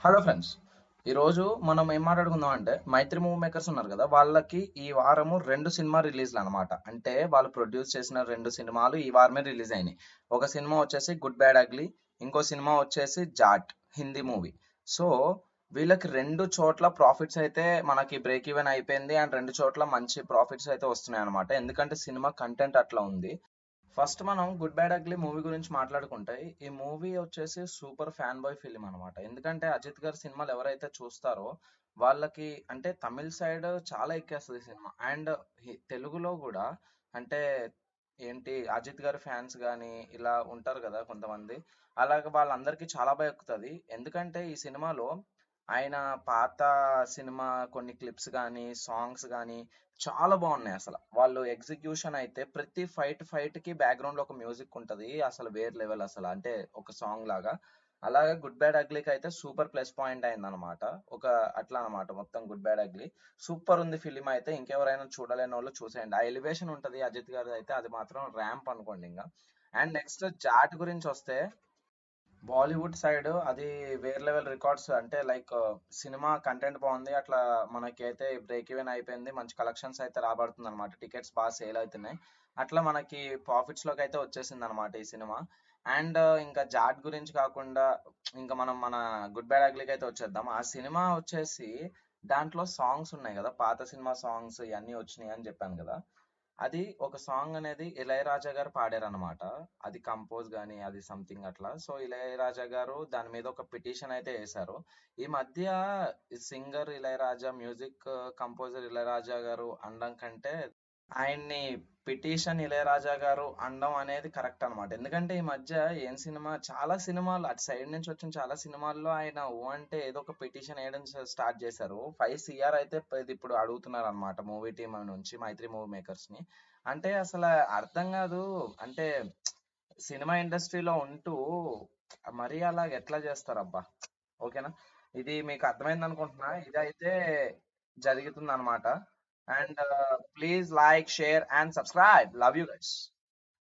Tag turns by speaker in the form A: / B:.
A: Hello friends. ఈరోజు మనం ఏం మాట్లాడుకుందాం అంటే మైత్రి మూవీ మేకర్స్ ఉన్నారు కదా, వాళ్ళకి ఈ వారము రెండు సినిమా రిలీజ్లు అనమాట. అంటే వాళ్ళు ప్రొడ్యూస్ చేసిన రెండు సినిమాలు ఈ వారమే రిలీజ్ అయినాయి. ఒక సినిమా వచ్చేసి గుడ్ బ్యాడ్ అగ్లీ, ఇంకో సినిమా వచ్చేసి జాట్, హిందీ మూవీ. సో వీళ్ళకి రెండు చోట్ల ప్రాఫిట్స్ అయితే మనకి బ్రేక్ ఈవెన్ అయిపోయింది, అండ్ రెండు చోట్ల మంచి ప్రాఫిట్స్ అయితే వస్తున్నాయి అనమాట. ఎందుకంటే సినిమా కంటెంట్ అట్లా ఉంది. ఫస్ట్ మనం గుడ్ బ్యాడ్ అగ్లీ మూవీ గురించి మాట్లాడుకుంటే, ఈ మూవీ వచ్చేసి సూపర్ ఫ్యాన్ బాయ్ ఫిలిం అనమాట. ఎందుకంటే అజిత్ గారి సినిమాలు ఎవరైతే చూస్తారో వాళ్ళకి అంటే తమిళ్ సైడ్ చాలా ఎక్కేస్తుంది సినిమా, అండ్ తెలుగులో కూడా. అంటే ఏంటి, అజిత్ గారి ఫ్యాన్స్ కానీ ఇలా ఉంటారు కదా కొంతమంది, అలాగే వాళ్ళందరికీ చాలా బాగా ఎక్కుతుంది. ఎందుకంటే ఈ సినిమాలో ఆయన పాత సినిమా కొన్ని క్లిప్స్ కానీ సాంగ్స్ కానీ చాలా బాగున్నాయి. అసలు వాళ్ళు ఎగ్జిక్యూషన్ అయితే ప్రతి ఫైట్ కి బ్యాక్గ్రౌండ్ లో ఒక మ్యూజిక్ ఉంటది, అసలు వేరే లెవెల్ అసలు, అంటే ఒక సాంగ్ లాగా. అలాగే గుడ్ బ్యాడ్ అగ్లీకి అయితే సూపర్ ప్లస్ పాయింట్ అయింది అనమాట. ఒక అట్లా అనమాట మొత్తం గుడ్ బ్యాడ్ అగ్లీ. సూపర్ ఉంది ఫిలిం అయితే. ఇంకెవరైనా చూడలేని వాళ్ళు చూసేయండి. ఆ ఎలివేషన్ ఉంటది అజిత్ గారి అయితే, అది మాత్రం ర్యాంప్ అనుకోండి ఇంకా. అండ్ నెక్స్ట్ జాట్ గురించి వస్తే, బాలీవుడ్ సైడ్ అది వేరే లెవెల్ రికార్డ్స్. అంటే లైక్ సినిమా కంటెంట్ బాగుంది, అట్లా మనకి అయితే బ్రేక్ ఈవెన్ అయిపోయింది, మంచి కలెక్షన్స్ అయితే రాబడుతుంది అనమాట, టికెట్స్ బాగా సేల్ అవుతున్నాయి. అట్లా మనకి ప్రాఫిట్స్ లోకి అయితే వచ్చేసింది అనమాట ఈ సినిమా. అండ్ ఇంకా జాట్ గురించి కాకుండా ఇంకా మనం మన గుడ్ బ్యాడ్ అగ్లీకి అయితే వచ్చేద్దాం. ఆ సినిమా వచ్చేసి దాంట్లో సాంగ్స్ ఉన్నాయి కదా, పాత సినిమా సాంగ్స్ ఇవన్నీ వచ్చినాయి అని చెప్పాను కదా. అది ఒక సాంగ్ అనేది ఇళయరాజా గారు పాడారనమాట. అది కంపోజ్ గానీ అది సంథింగ్ అట్లా. సో ఇళయరాజా గారు దాని మీద ఒక పిటిషన్ అయితే వేశారు. ఈ మధ్య singer Ilaiyaraaja, music composer Ilaiyaraaja గారు అనడం కంటే ఆయన్ని పిటిషన్ ఇళయరాజా గారు అనడం అనేది కరెక్ట్ అనమాట. ఎందుకంటే ఈ మధ్య ఏం సినిమా, చాలా సినిమాలు అటు సైడ్ నుంచి వచ్చిన చాలా సినిమాల్లో ఆయన ఓ అంటే ఏదో ఒక పిటిషన్ వేయడం స్టార్ట్ చేశారు. 5 CR అయితే ఇది ఇప్పుడు అడుగుతున్నారు అనమాట మూవీ టీం నుంచి, మైత్రి మూవీ మేకర్స్ ని. అంటే అసలు అర్థం కాదు. అంటే సినిమా ఇండస్ట్రీలో ఉంటూ మరీ అలా ఎట్లా చేస్తారబ్బా. ఓకేనా, ఇది మీకు అర్థమైంది అనుకుంటున్నా. ఇదైతే జరుగుతుంది అనమాట. And please like, share and subscribe. Love you guys.